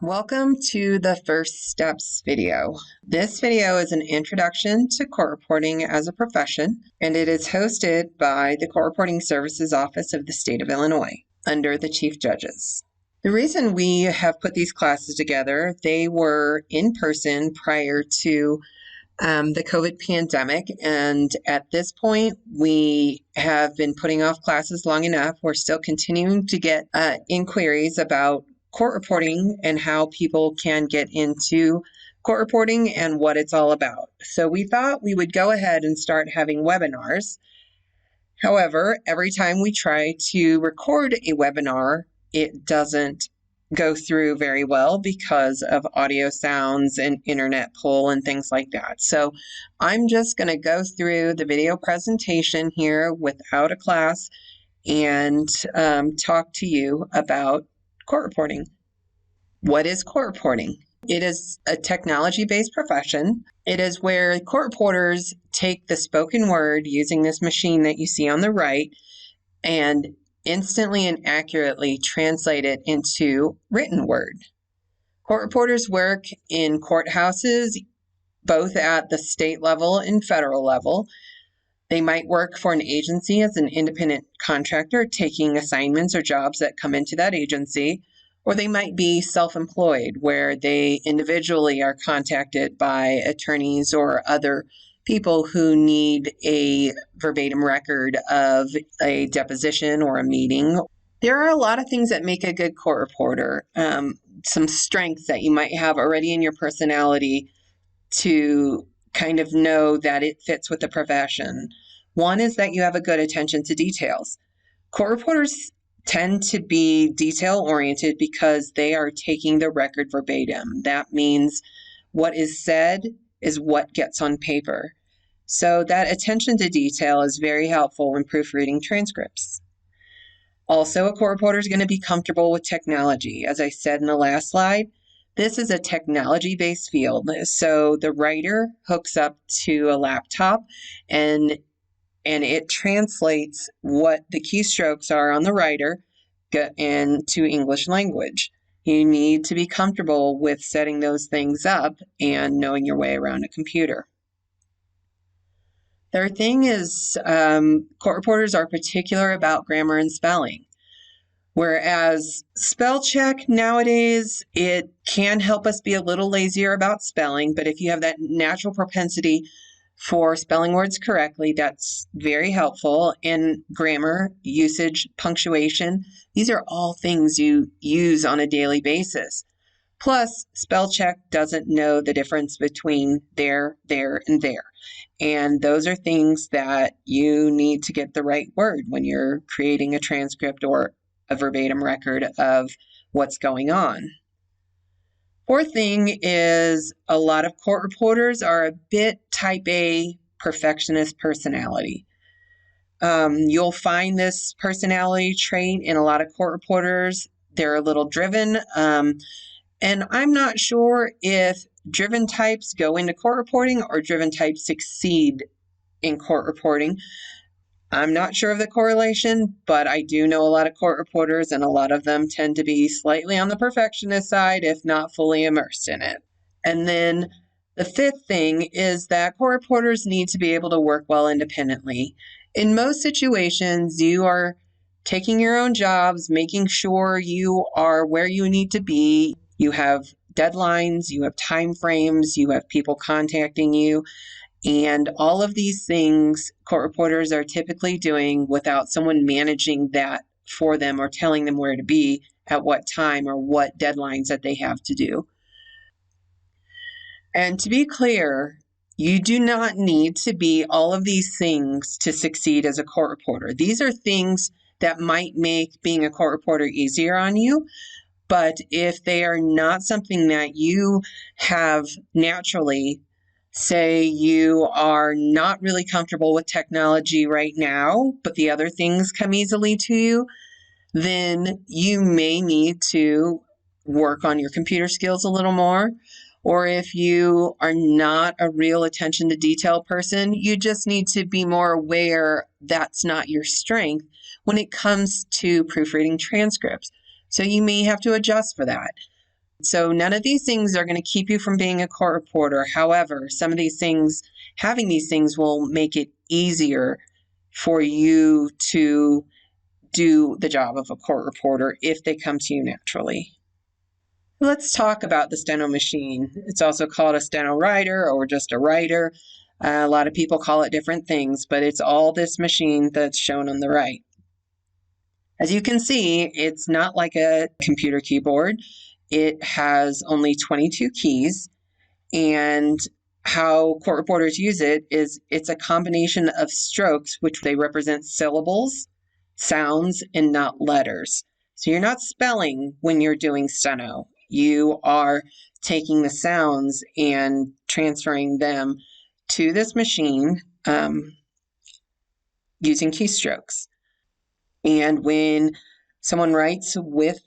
Welcome to the First Steps video. This video is an introduction to court reporting as a profession, and it is hosted by the Court Reporting Services Office of the State of Illinois under the Chief Judges. The reason we have put these classes together, they were in person prior to the COVID pandemic, and at this point, we have been putting off classes long enough. We're still continuing to get inquiries about court reporting and how people can get into court reporting and what it's all about. So we thought we would go ahead and start having webinars. However, every time we try to record a webinar, it doesn't go through very well because of audio sounds and internet pull and things like that. So I'm just going to go through the video presentation here without a class and talk to you about court reporting. What is court reporting? It is a technology-based profession. It is where court reporters take the spoken word using this machine that you see on the right and instantly and accurately translate it into written word. Court reporters work in courthouses, both at the state level and federal level. They might work for an agency as an independent contractor, taking assignments or jobs that come into that agency, or they might be self-employed, where they individually are contacted by attorneys or other people who need a verbatim record of a deposition or a meeting. There are a lot of things that make a good court reporter, some strengths that you might have already in your personality to kind of know that it fits with the profession. One is that you have a good attention to details. Court reporters tend to be detail-oriented because they are taking the record verbatim. That means what is said is what gets on paper. So that attention to detail is very helpful when proofreading transcripts. Also, a court reporter is going to be comfortable with technology. As I said in the last slide, this is a technology-based field. So the writer hooks up to a laptop and it translates what the keystrokes are on the writer into English language. You need to be comfortable with setting those things up and knowing your way around a computer. Third thing is court reporters are particular about grammar and spelling. Whereas spell check nowadays, it can help us be a little lazier about spelling, but if you have that natural propensity for spelling words correctly, that's very helpful. And grammar, usage, punctuation, these are all things you use on a daily basis. Plus, spell check doesn't know the difference between there, and there. And those are things that you need to get the right word when you're creating a transcript or a verbatim record of what's going on. Fourth thing is a lot of court reporters are a bit type A perfectionist personality. You'll find this personality trait in a lot of court reporters. They're a little driven, and I'm not sure if driven types go into court reporting or driven types succeed in court reporting. I'm not sure of the correlation, but I do know a lot of court reporters, and a lot of them tend to be slightly on the perfectionist side, if not fully immersed in it. And then the fifth thing is that court reporters need to be able to work well independently. In most situations, you are taking your own jobs, making sure you are where you need to be. You have deadlines, you have time frames, you have people contacting you. And all of these things court reporters are typically doing without someone managing that for them or telling them where to be at what time or what deadlines that they have to do. And to be clear, you do not need to be all of these things to succeed as a court reporter. These are things that might make being a court reporter easier on you, but if they are not something that you have naturally, say you are not really comfortable with technology right now, but the other things come easily to you, then you may need to work on your computer skills a little more. Or if you are not a real attention to detail person, you just need to be more aware that's not your strength when it comes to proofreading transcripts. So you may have to adjust for that. So none of these things are going to keep you from being a court reporter. However, some of these things, having these things will make it easier for you to do the job of a court reporter if they come to you naturally. Let's talk about the STENO machine. It's also called a STENO writer or just a writer. A lot of people call it different things, but it's all this machine that's shown on the right. As you can see, it's not like a computer keyboard. It has only 22 keys, and how court reporters use it is it's a combination of strokes, which they represent syllables, sounds, and not letters. So you're not spelling when you're doing STENO. You are taking the sounds and transferring them to this machine using keystrokes. And when someone writes with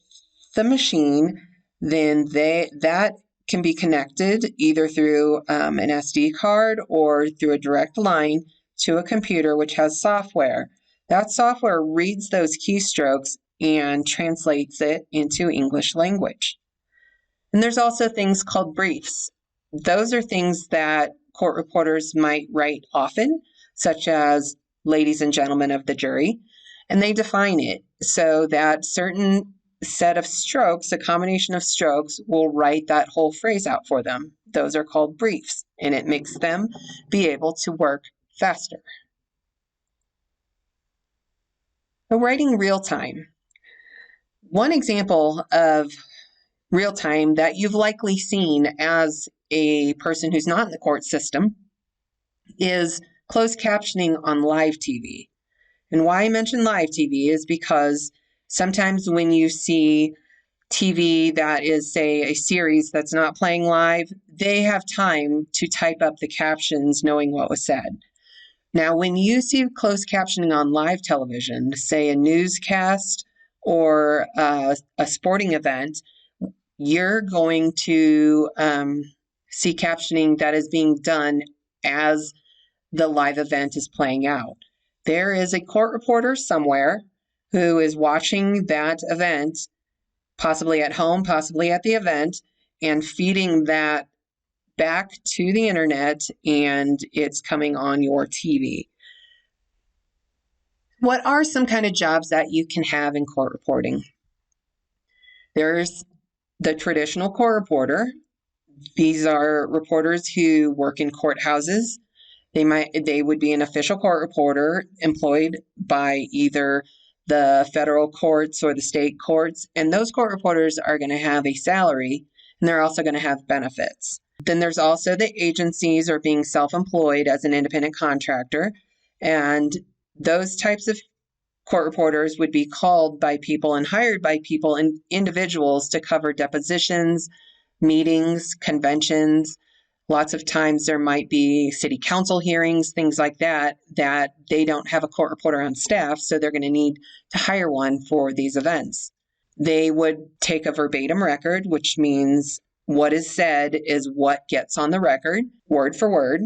the machine, then that can be connected either through an SD card or through a direct line to a computer which has software. That software reads those keystrokes and translates it into English language. And there's also things called briefs. Those are things that court reporters might write often, such as ladies and gentlemen of the jury, and they define it so that certain set of strokes, a combination of strokes, will write that whole phrase out for them. Those are called briefs, and it makes them be able to work faster. So writing real time. One example of real time that you've likely seen as a person who's not in the court system is closed captioning on live TV. And why I mention live TV is because sometimes when you see TV that is, say, a series that's not playing live, they have time to type up the captions knowing what was said. Now, when you see closed captioning on live television, say a newscast or a sporting event, you're going to see captioning that is being done as the live event is playing out. There is a court reporter somewhere who is watching that event, possibly at home, possibly at the event, and feeding that back to the internet, and it's coming on your TV. What are some kind of jobs that you can have in court reporting? There's the traditional court reporter. These are reporters who work in courthouses. They would be an official court reporter employed by either the federal courts or the state courts, and those court reporters are going to have a salary, and they're also going to have benefits. Then there's also the agencies or being self-employed as an independent contractor, and those types of court reporters would be called by people and hired by people and individuals to cover depositions, meetings, conventions. Lots of times there might be city council hearings, things like that they don't have a court reporter on staff, so they're going to need to hire one for these events. They would take a verbatim record, which means what is said is what gets on the record, word for word,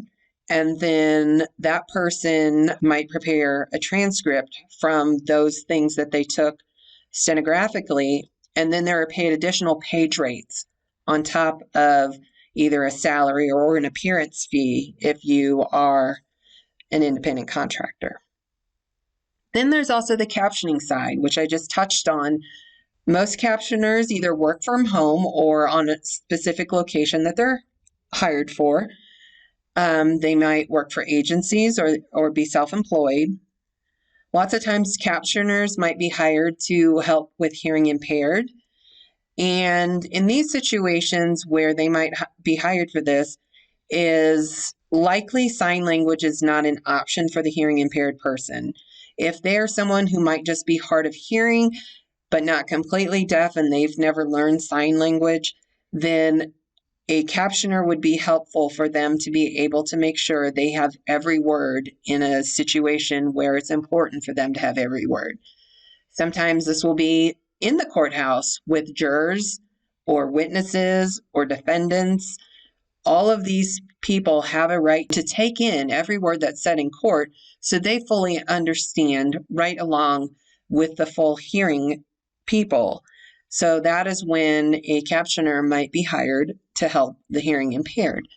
and then that person might prepare a transcript from those things that they took stenographically, and then there are paid additional page rates on top of either a salary or an appearance fee if you are an independent contractor. Then there's also the captioning side, which I just touched on. Most captioners either work from home or on a specific location that they're hired for. They might work for agencies or be self-employed. Lots of times captioners might be hired to help with hearing impaired. And in these situations where they might be hired for this, is likely sign language is not an option for the hearing impaired person. If they're someone who might just be hard of hearing, but not completely deaf, and they've never learned sign language, then a captioner would be helpful for them to be able to make sure they have every word in a situation where it's important for them to have every word. Sometimes this will be in the courthouse with jurors or witnesses or defendants. All of these people have a right to take in every word that's said in court so they fully understand right along with the full hearing people. So that is when a captioner might be hired to help the hearing impaired.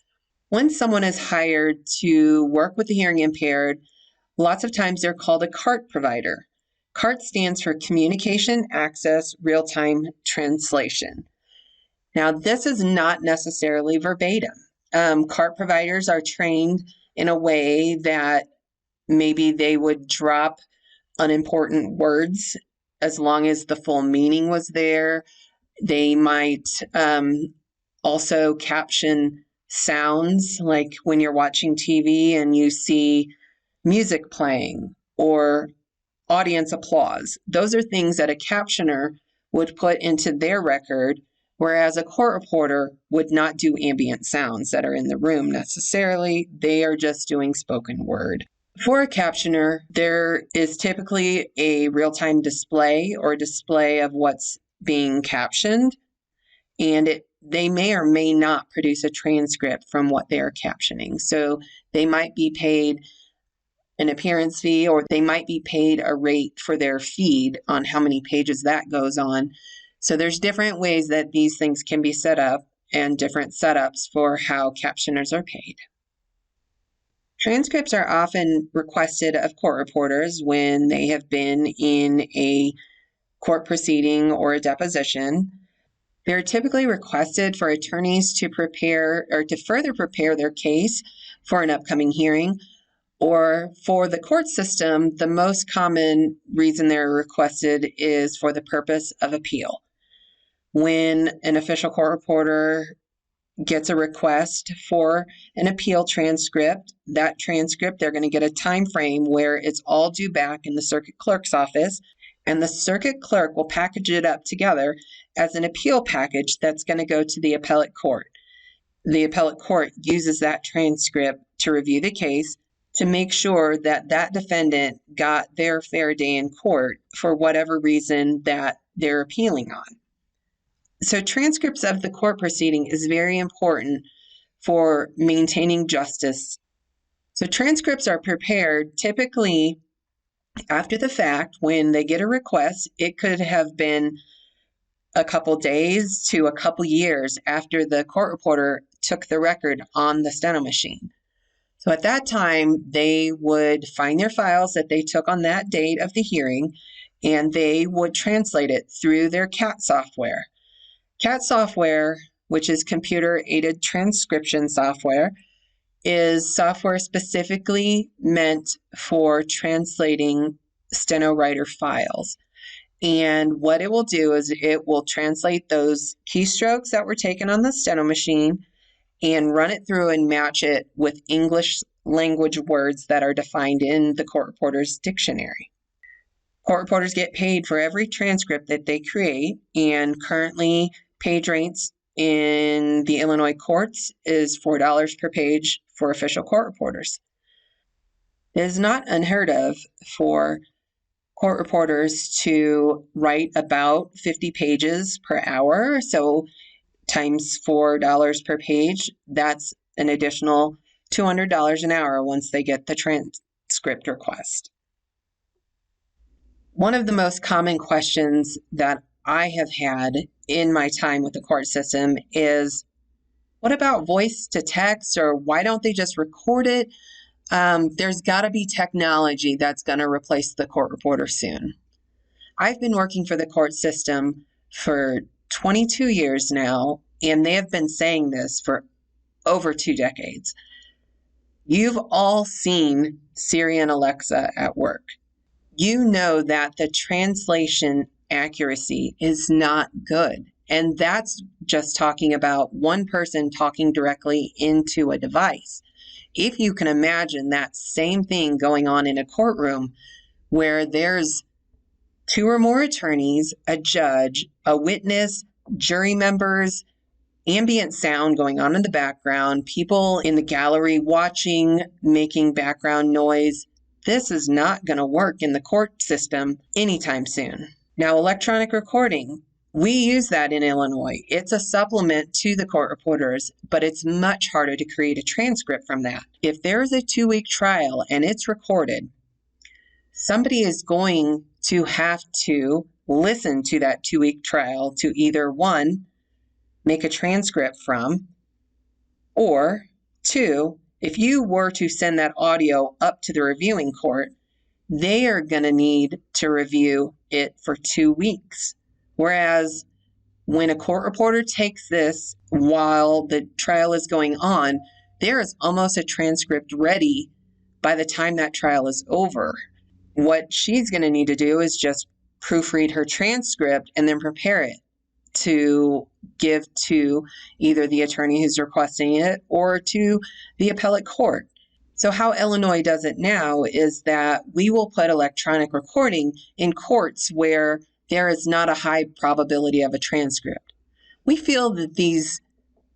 When someone is hired to work with the hearing impaired, lots of times they're called a CART provider. CART stands for Communication Access Real-Time Translation. Now, this is not necessarily verbatim. CART providers are trained in a way that maybe they would drop unimportant words as long as the full meaning was there. They might also caption sounds, like when you're watching TV and you see music playing or audience applause. Those are things that a captioner would put into their record, whereas a court reporter would not do ambient sounds that are in the room necessarily. They are just doing spoken word. For a captioner, there is typically a real-time display or display of what's being captioned, and they may or may not produce a transcript from what they are captioning. So they might be paid an appearance fee, or they might be paid a rate for their feed on how many pages that goes on. So there's different ways that these things can be set up and different setups for how captioners are paid. Transcripts are often requested of court reporters when they have been in a court proceeding or a deposition. They're typically requested for attorneys to prepare or to further prepare their case for an upcoming hearing, or for the court system, the most common reason they're requested is for the purpose of appeal. When an official court reporter gets a request for an appeal transcript, that transcript, they're going to get a time frame where it's all due back in the circuit clerk's office, and the circuit clerk will package it up together as an appeal package that's going to go to the appellate court. The appellate court uses that transcript to review the case to make sure that that defendant got their fair day in court for whatever reason that they're appealing on. So transcripts of the court proceeding is very important for maintaining justice. So transcripts are prepared typically after the fact when they get a request. It could have been a couple days to a couple years after the court reporter took the record on the STENO machine. So at that time, they would find their files that they took on that date of the hearing, and they would translate it through their CAT software. CAT software, which is computer-aided transcription software, is software specifically meant for translating steno writer files. And what it will do is it will translate those keystrokes that were taken on the steno machine and run it through and match it with English language words that are defined in the court reporter's dictionary. Court reporters get paid for every transcript that they create, and currently page rates in the Illinois courts is $4 per page for official court reporters. It is not unheard of for court reporters to write about 50 pages per hour, so times $4 per page, that's an additional $200 an hour once they get the transcript request. One of the most common questions that I have had in my time with the court system is, what about voice to text, or why don't they just record it? There's got to be technology that's going to replace the court reporter soon. I've been working for the court system for 22 years now, and they have been saying this for over 2 decades. You've all seen Siri and Alexa at work. You know that the translation accuracy is not good. And that's just talking about one person talking directly into a device. If you can imagine that same thing going on in a courtroom where there's 2 or more attorneys, a judge, a witness, jury members, ambient sound going on in the background, people in the gallery watching, making background noise, this is not going to work in the court system anytime soon. Now, electronic recording, we use that in Illinois. It's a supplement to the court reporters, but it's much harder to create a transcript from that. If there's a 2-week trial and it's recorded, somebody is going to have to listen to that 2-week trial to either 1, make a transcript from, or 2, if you were to send that audio up to the reviewing court, they are going to need to review it for 2 weeks. Whereas when a court reporter takes this while the trial is going on, there is almost a transcript ready by the time that trial is over. What she's going to need to do is just proofread her transcript and then prepare it to give to either the attorney who's requesting it or to the appellate court. So how Illinois does it now is that we will put electronic recording in courts where there is not a high probability of a transcript. We feel that these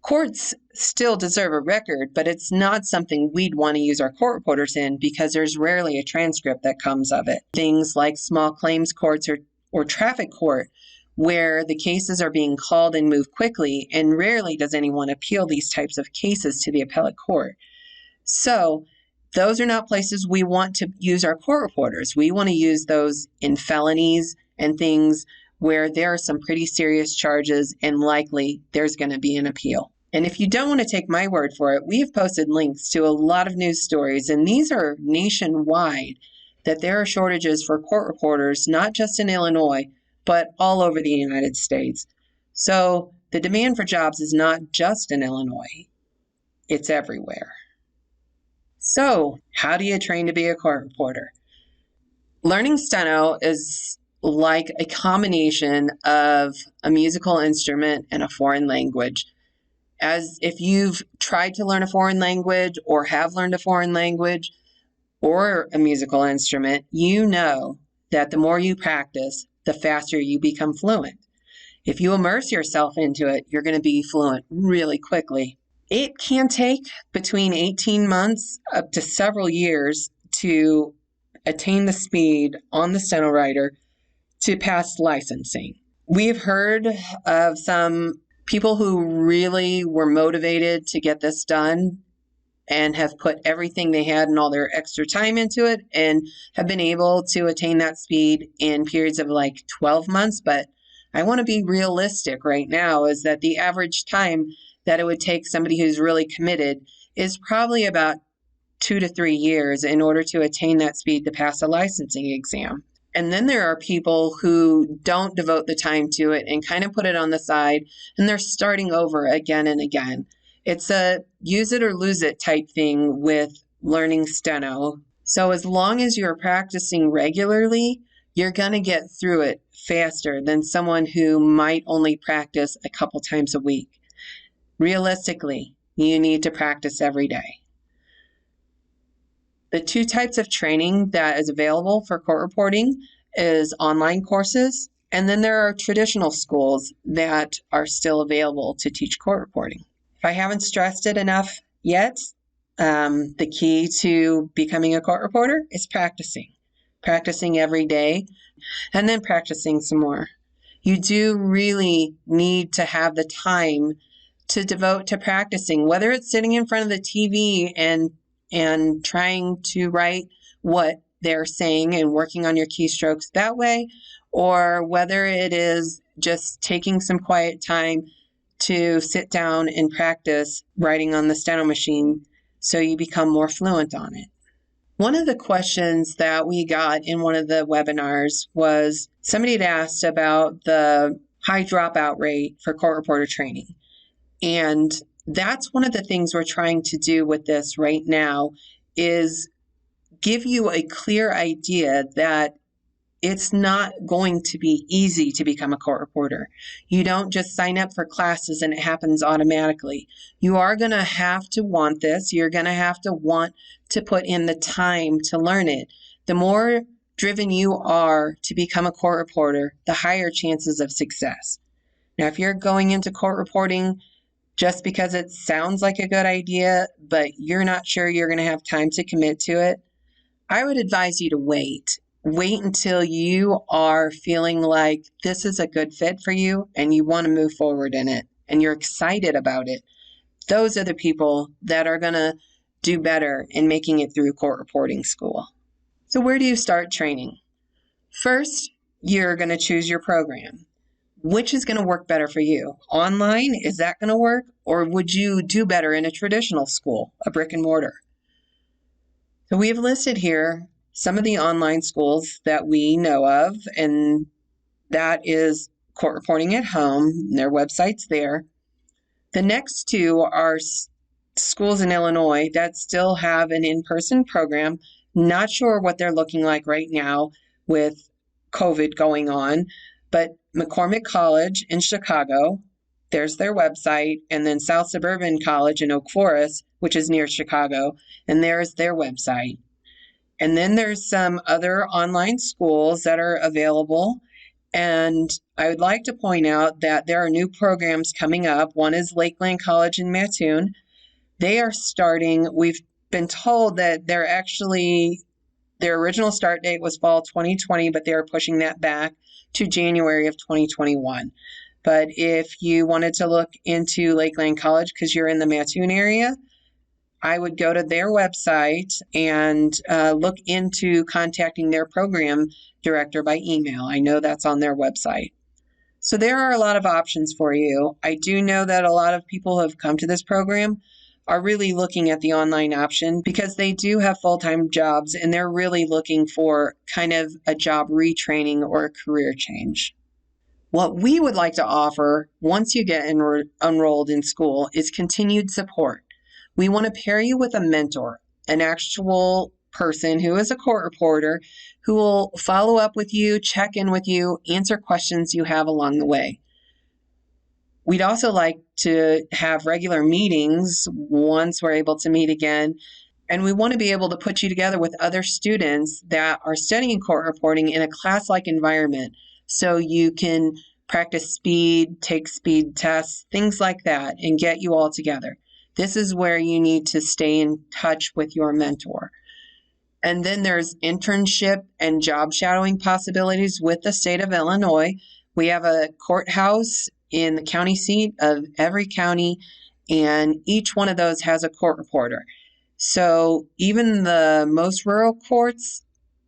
courts still deserve a record, but it's not something we'd want to use our court reporters in because there's rarely a transcript that comes of it. Things like small claims courts or traffic court, where the cases are being called and moved quickly, and rarely does anyone appeal these types of cases to the appellate court. So those are not places we want to use our court reporters. We want to use those in felonies and things where there are some pretty serious charges and likely there's going to be an appeal. And if you don't want to take my word for it, we have posted links to a lot of news stories, and these are nationwide, that there are shortages for court reporters, not just in Illinois, but all over the United States. So the demand for jobs is not just in Illinois, it's everywhere. So how do you train to be a court reporter? Learning STENO is like a combination of a musical instrument and a foreign language. As if you've tried to learn a foreign language or have learned a foreign language or a musical instrument, you know that the more you practice, the faster you become fluent. If you immerse yourself into it, you're going to be fluent really quickly. It can take between 18 months up to several years to attain the speed on the steno writer to pass licensing. We've heard of some people who really were motivated to get this done and have put everything they had and all their extra time into it and have been able to attain that speed in periods of like 12 months. But I want to be realistic right now, is that the average time that it would take somebody who's really committed is probably about 2 to 3 years in order to attain that speed to pass a licensing exam. And then there are people who don't devote the time to it and kind of put it on the side, and they're starting over again and again. It's a use it or lose it type thing with learning steno. So as long as you're practicing regularly, you're going to get through it faster than someone who might only practice a couple times a week. Realistically, you need to practice every day. The 2 types of training that is available for court reporting is online courses, and then there are traditional schools that are still available to teach court reporting. If I haven't stressed it enough yet, the key to becoming a court reporter is practicing. Practicing every day, and then practicing some more. You do really need to have the time to devote to practicing, whether it's sitting in front of the TV and trying to write what they're saying and working on your keystrokes that way, or whether it is just taking some quiet time to sit down and practice writing on the steno machine so you become more fluent on it. One of the questions that we got in one of the webinars was somebody had asked about the high dropout rate for court reporter training. And that's one of the things we're trying to do with this right now, is give you a clear idea that it's not going to be easy to become a court reporter. You don't just sign up for classes and it happens automatically. You are going to have to want this. You're going to have to want to put in the time to learn it. The more driven you are to become a court reporter, the higher chances of success. Now, if you're going into court reporting just because it sounds like a good idea, but you're not sure you're going to have time to commit to it, I would advise you to wait. Wait until you are feeling like this is a good fit for you and you want to move forward in it and you're excited about it. Those are the people that are going to do better in making it through court reporting school. So where do you start training? First, you're going to choose your program. Which is going to work better for you? Online, is that going to work? Or would you do better in a traditional school, a brick and mortar? So we have listed here some of the online schools that we know of, and that is Court Reporting at Home. Their website's there. The next two are schools in Illinois that still have an in-person program. Not sure what they're looking like right now with COVID going on, but McCormick College in Chicago, there's their website, and then South Suburban College in Oak Forest, which is near Chicago, and there's their website. And then there's some other online schools that are available. And I would like to point out that there are new programs coming up. One is Lakeland College in Mattoon. They are starting, we've been told that their original start date was fall 2020, but they're pushing that back to January of 2021. But if you wanted to look into Lakeland College because you're in the Mattoon area, I would go to their website and look into contacting their program director by email. I know that's on their website. So there are a lot of options for you. I do know that a lot of people who have come to this program are really looking at the online option because they do have full-time jobs and they're really looking for kind of a job retraining or a career change. What we would like to offer once you get enrolled in school is continued support. We want to pair you with a mentor, an actual person who is a court reporter who will follow up with you, check in with you, answer questions you have along the way. We'd also like to have regular meetings once we're able to meet again. And we want to be able to put you together with other students that are studying court reporting in a class-like environment so you can practice speed, take speed tests, things like that, and get you all together. This is where you need to stay in touch with your mentor. And then there's internship and job shadowing possibilities with the state of Illinois. We have a courthouse in the county seat of every county, and each one of those has a court reporter. So even the most rural courts,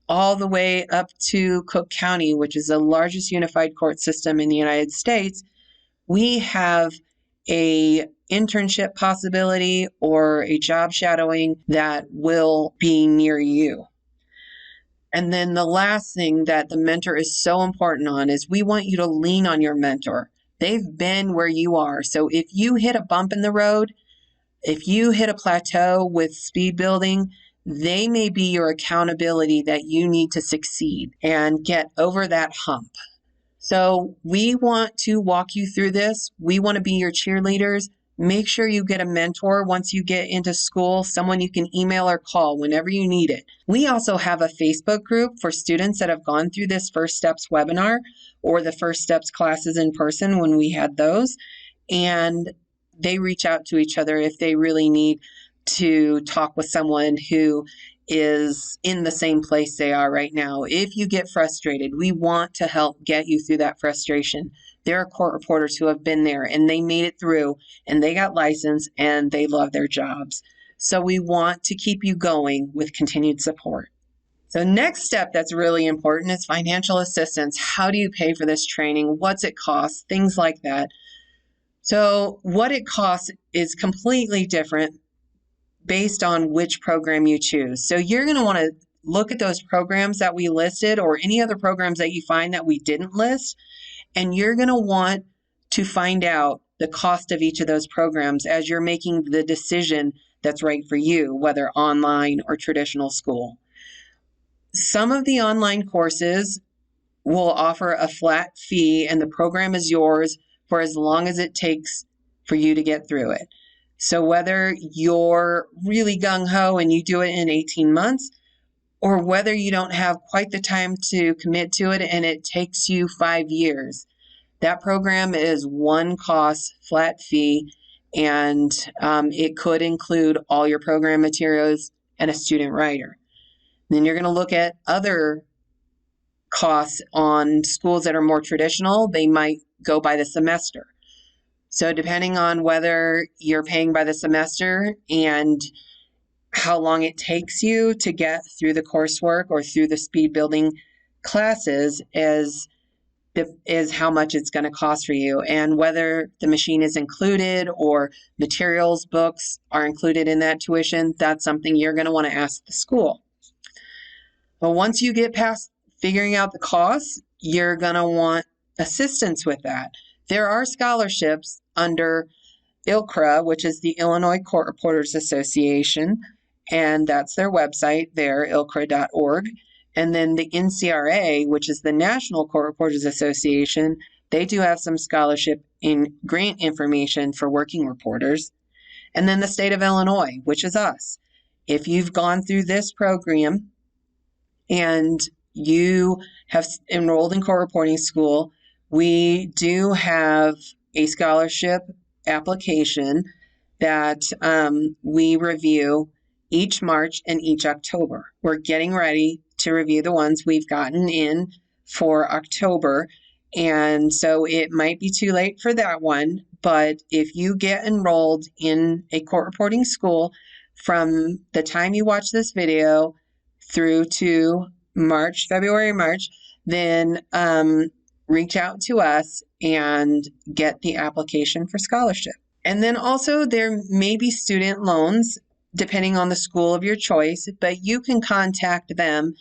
all the way up to Cook County, which is the largest unified court system in the United States, we have a internship possibility or a job shadowing that will be near you. And then the last thing that the mentor is so important on is we want you to lean on your mentor. They've been where you are. So if you hit a bump in the road, if you hit a plateau with speed building, they may be your accountability that you need to succeed and get over that hump. So we want to walk you through this. We want to be your cheerleaders. Make sure you get a mentor once you get into school, someone you can email or call whenever you need it. We also have a Facebook group for students that have gone through this First Steps webinar or the First Steps classes in person when we had those. And they reach out to each other if they really need to talk with someone who is in the same place they are right now. If you get frustrated, we want to help get you through that frustration. There are court reporters who have been there and they made it through and they got licensed and they love their jobs. So we want to keep you going with continued support. So next step that's really important is financial assistance. How do you pay for this training? What's it cost? Things like that. So what it costs is completely different based on which program you choose. So you're going to want to look at those programs that we listed or any other programs that you find that we didn't list, and you're going to want to find out the cost of each of those programs as you're making the decision that's right for you, whether online or traditional school. Some of the online courses will offer a flat fee and the program is yours for as long as it takes for you to get through it. So whether you're really gung-ho and you do it in 18 months, or whether you don't have quite the time to commit to it and it takes you 5 years, that program is one cost, flat fee, and it could include all your program materials and a student writer. Then you're going to look at other costs on schools that are more traditional. They might go by the semester. So depending on whether you're paying by the semester and how long it takes you to get through the coursework or through the speed building classes is how much it's going to cost for you, and whether the machine is included or materials, books are included in that tuition. That's something you're going to want to ask the school. But once you get past figuring out the costs, you're going to want assistance with that. There are scholarships under ILCRA, which is the Illinois Court Reporters Association, and that's their website there, ilcra.org. And then the NCRA, which is the National Court Reporters Association, they do have some scholarship in grant information for working reporters. And then the state of Illinois, which is us. If you've gone through this program and you have enrolled in court reporting school, we do have a scholarship application that we review each March and each October. We're getting ready to review the ones we've gotten in for October, and so it might be too late for that one, but if you get enrolled in a court reporting school from the time you watch this video through to February, March, then reach out to us and get the application for scholarship. And then also there may be student loans depending on the school of your choice, but you can contact them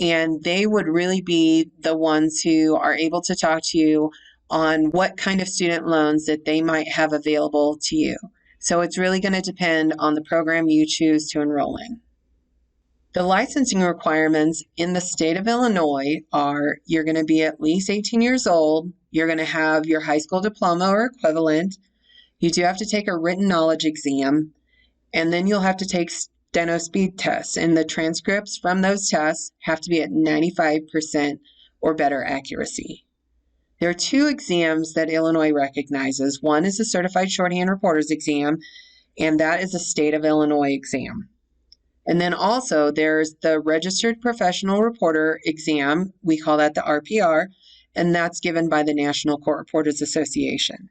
and they would really be the ones who are able to talk to you on what kind of student loans that they might have available to you. So it's really going to depend on the program you choose to enroll in. The licensing requirements in the state of Illinois are you're going to be at least 18 years old, you're going to have your high school diploma or equivalent, you do have to take a written knowledge exam, and then you'll have to take STENO speed tests, and the transcripts from those tests have to be at 95% or better accuracy. There are two exams that Illinois recognizes. One is the Certified Shorthand Reporter's Exam, and that is a state of Illinois exam. And then also there's the Registered Professional Reporter Exam, we call that the RPR, and that's given by the National Court Reporters Association.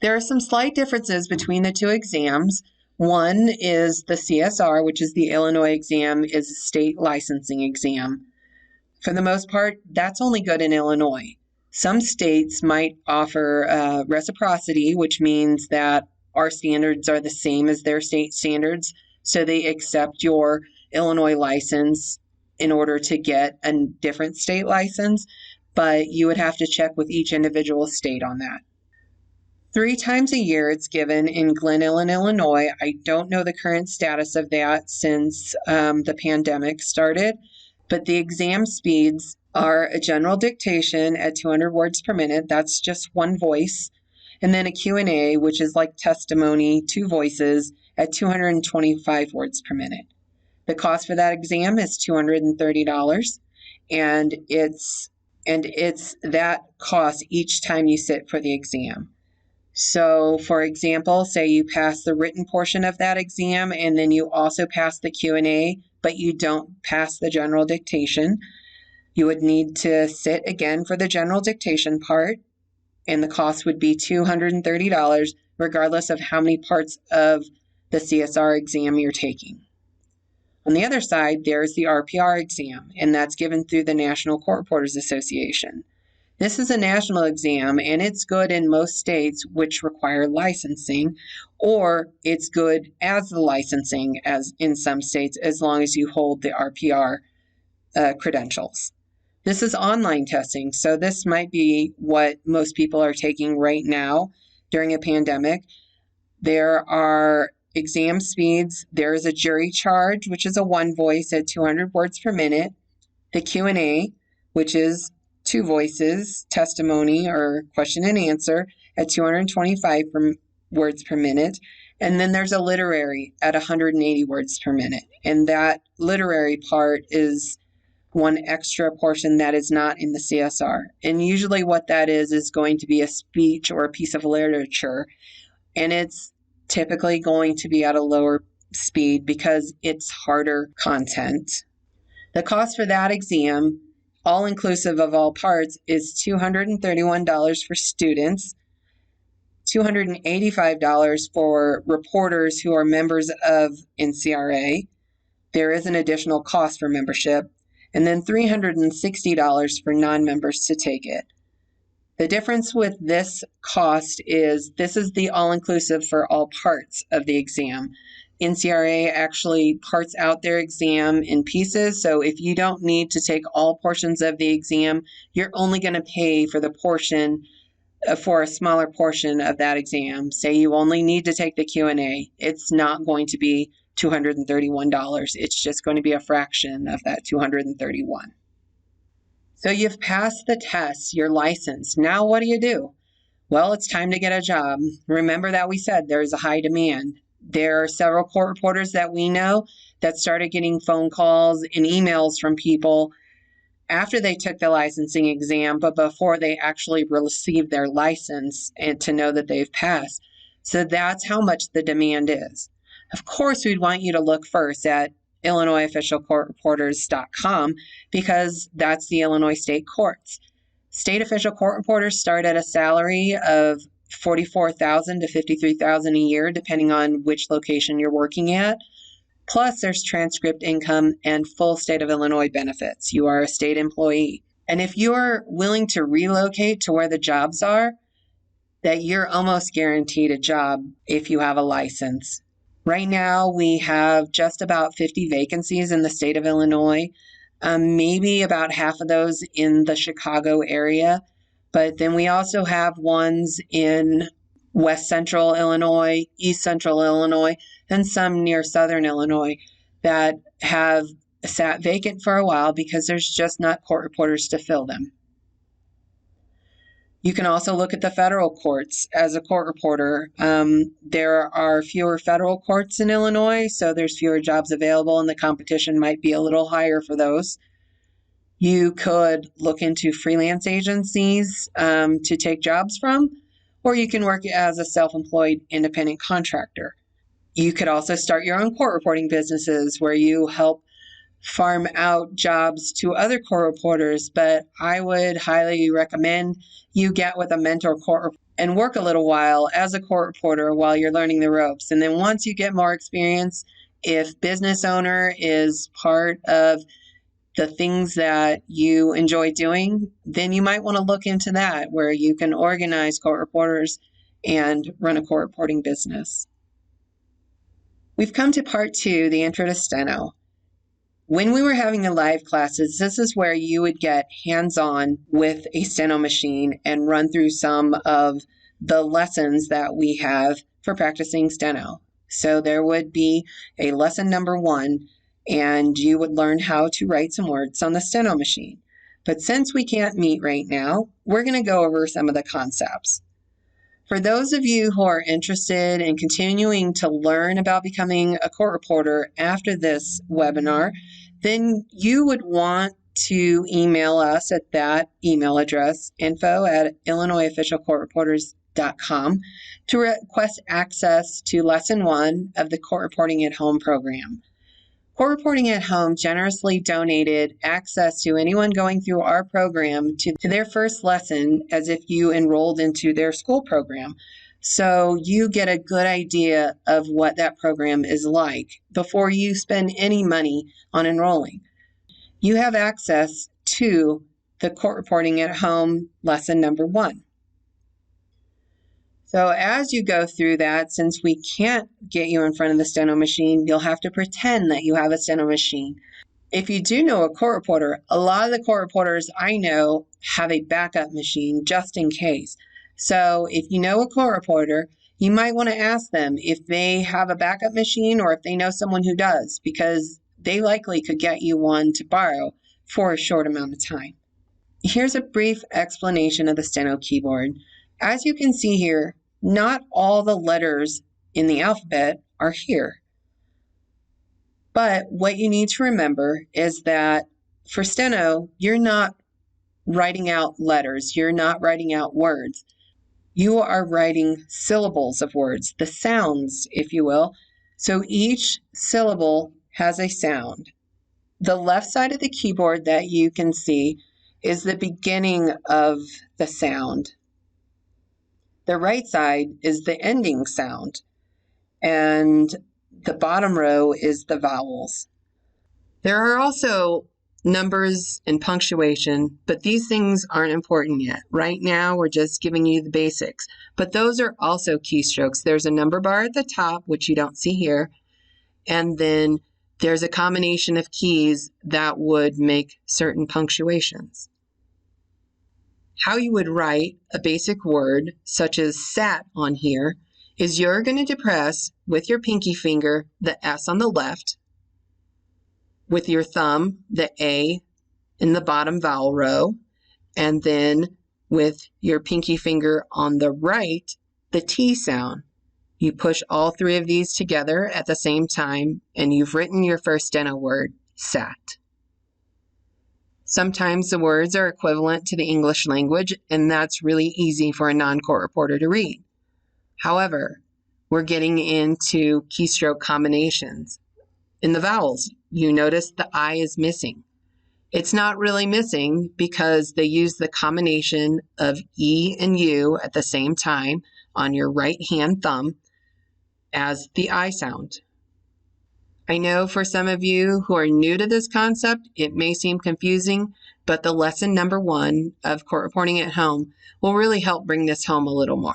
There are some slight differences between the two exams. One is the CSR, which is the Illinois exam, is a state licensing exam. For the most part, that's only good in Illinois. Some states might offer reciprocity, which means that our standards are the same as their state standards, so they accept your Illinois license in order to get a different state license, but you would have to check with each individual state on that. 3 times a year it's given in Glen Ellyn, Illinois. I don't know the current status of that since the pandemic started, but the exam speeds are a general dictation at 200 words per minute. That's just one voice. And then a Q&A, which is like testimony, 2 voices at 225 words per minute. The cost for that exam is $230, and it's that cost each time you sit for the exam. So, for example, say you pass the written portion of that exam and then you also pass the Q&A, but you don't pass the general dictation. You would need to sit again for the general dictation part, and the cost would be $230 regardless of how many parts of the CSR exam you're taking. On the other side, there's the RPR exam, and that's given through the National Court Reporters Association. This is a national exam, and it's good in most states which require licensing, or it's good as the licensing as in some states as long as you hold the RPR credentials. This is online testing, so this might be what most people are taking right now during a pandemic. There are exam speeds. There is a jury charge, which is a 1 voice at 200 words per minute. The Q&A, which is 2 voices, testimony or question and answer at 225 words per minute. And then there's a literary at 180 words per minute. And that literary part is one extra portion that is not in the CSR. And usually what that is going to be a speech or a piece of literature. And it's typically going to be at a lower speed because it's harder content. The cost for that exam, all inclusive of all parts, is $231 for students, $285 for reporters who are members of NCRA. There is an additional cost for membership. and then $360 for non-members to take it. The difference with this cost is this is the all-inclusive for all parts of the exam. NCRA actually parts out their exam in pieces, so if you don't need to take all portions of the exam, you're only going to pay for the portion for a smaller portion of that exam. Say you only need to take the Q&A. It's not going to be $231. It's just going to be a fraction of that $231. So you've passed the test, you're licensed. Now what do? Well, it's time to get a job. Remember that we said there's a high demand. There are several court reporters that we know that started getting phone calls and emails from people after they took the licensing exam, but before they actually received their license and to know that they've passed. So that's how much the demand is. Of course, we'd want you to look first at IllinoisOfficialCourtReporters.com because that's the Illinois state courts. State official court reporters start at a salary of $44,000 to $53,000 a year, depending on which location you're working at. Plus, there's transcript income and full state of Illinois benefits. You are a state employee. And if you're willing to relocate to where the jobs are, that you're almost guaranteed a job if you have a license. Right now, we have just about 50 vacancies in the state of Illinois, maybe about half of those in the Chicago area. But then we also have ones in West Central Illinois, East Central Illinois, and some near Southern Illinois that have sat vacant for a while because there's just not court reporters to fill them. You can also look at the federal courts as a court reporter. There are fewer federal courts in Illinois, so there's fewer jobs available and the competition might be a little higher for those. You could look into freelance agencies to take jobs from, or you can work as a self-employed independent contractor. You could also start your own court reporting businesses where you help farm out jobs to other court reporters, but I would highly recommend you get with a mentor court reporter and work a little while as a court reporter while you're learning the ropes. And then once you get more experience, if business owner is part of the things that you enjoy doing, then you might want to look into that, where you can organize court reporters and run a court reporting business. We've come to part 2, the intro to STENO. When we were having the live classes, this is where you would get hands-on with a STENO machine and run through some of the lessons that we have for practicing STENO. So there would be a lesson number 1, and you would learn how to write some words on the STENO machine. But since we can't meet right now, we're going to go over some of the concepts. For those of you who are interested in continuing to learn about becoming a court reporter after this webinar, then you would want to email us at that email address, info@IllinoisOfficialCourtReporters.com, to request access to Lesson 1 of the Court Reporting at Home program. Court Reporting at Home generously donated access to anyone going through our program to their first lesson as if you enrolled into their school program. So you get a good idea of what that program is like before you spend any money on enrolling. You have access to the Court Reporting at Home lesson number 1. So as you go through that, since we can't get you in front of the STENO machine, you'll have to pretend that you have a STENO machine. If you do know a court reporter, a lot of the court reporters I know have a backup machine just in case. So if you know a court reporter, you might want to ask them if they have a backup machine or if they know someone who does, because they likely could get you one to borrow for a short amount of time. Here's a brief explanation of the STENO keyboard. As you can see here, not all the letters in the alphabet are here. But what you need to remember is that for STENO, you're not writing out letters, you're not writing out words. You are writing syllables of words, the sounds, if you will. So each syllable has a sound. The left side of the keyboard that you can see is the beginning of the sound. The right side is the ending sound, and the bottom row is the vowels. There are also numbers and punctuation, but these things aren't important yet. Right now, we're just giving you the basics, but those are also keystrokes. There's a number bar at the top, which you don't see here, and then there's a combination of keys that would make certain punctuations. How you would write a basic word, such as sat on here, is you're going to depress with your pinky finger the S on the left, with your thumb the A in the bottom vowel row, and then with your pinky finger on the right, the T sound. You push all three of these together at the same time, and you've written your first STENO word, sat. Sometimes the words are equivalent to the English language, and that's really easy for a non-court reporter to read. However, we're getting into keystroke combinations. In the vowels, you notice the I is missing. It's not really missing because they use the combination of E and U at the same time on your right hand thumb as the I sound. I know for some of you who are new to this concept, it may seem confusing, but the lesson number 1 of court reporting at home will really help bring this home a little more.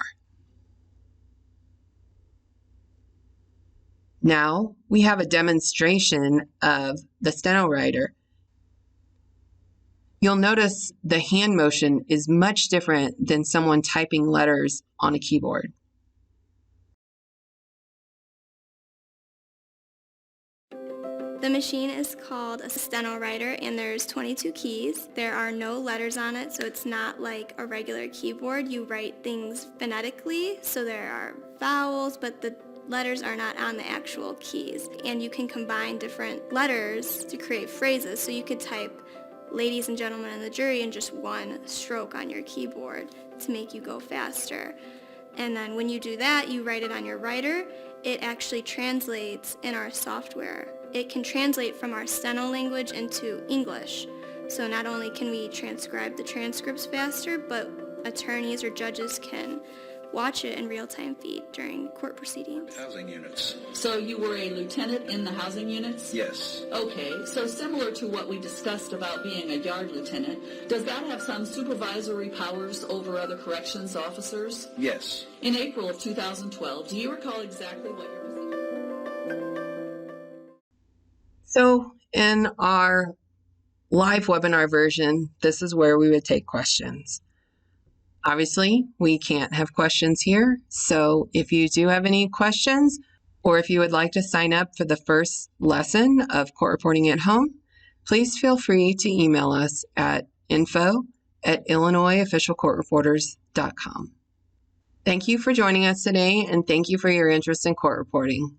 Now we have a demonstration of the STENO writer. You'll notice the hand motion is much different than someone typing letters on a keyboard. The machine is called a STENO writer, and there's 22 keys. There are no letters on it, so it's not like a regular keyboard. You write things phonetically, so there are vowels, but the letters are not on the actual keys. And you can combine different letters to create phrases, so you could type ladies and gentlemen in the jury in just one stroke on your keyboard to make you go faster. And then when you do that, you write it on your writer. It actually translates in our software. It can translate from our STENO language into English. So not only can we transcribe the transcripts faster, but attorneys or judges can watch it in real-time feed during court proceedings. Housing units. So you were a lieutenant in the housing units? Yes. Okay, so similar to what we discussed about being a yard lieutenant, does that have some supervisory powers over other corrections officers? Yes. In April of 2012, do you recall exactly what your position? So in our live webinar version, this is where we would take questions. Obviously, we can't have questions here, so if you do have any questions, or if you would like to sign up for the first lesson of court reporting at home, please feel free to email us at info@illinoisofficialcourtreporters.com. Thank you for joining us today, and thank you for your interest in court reporting.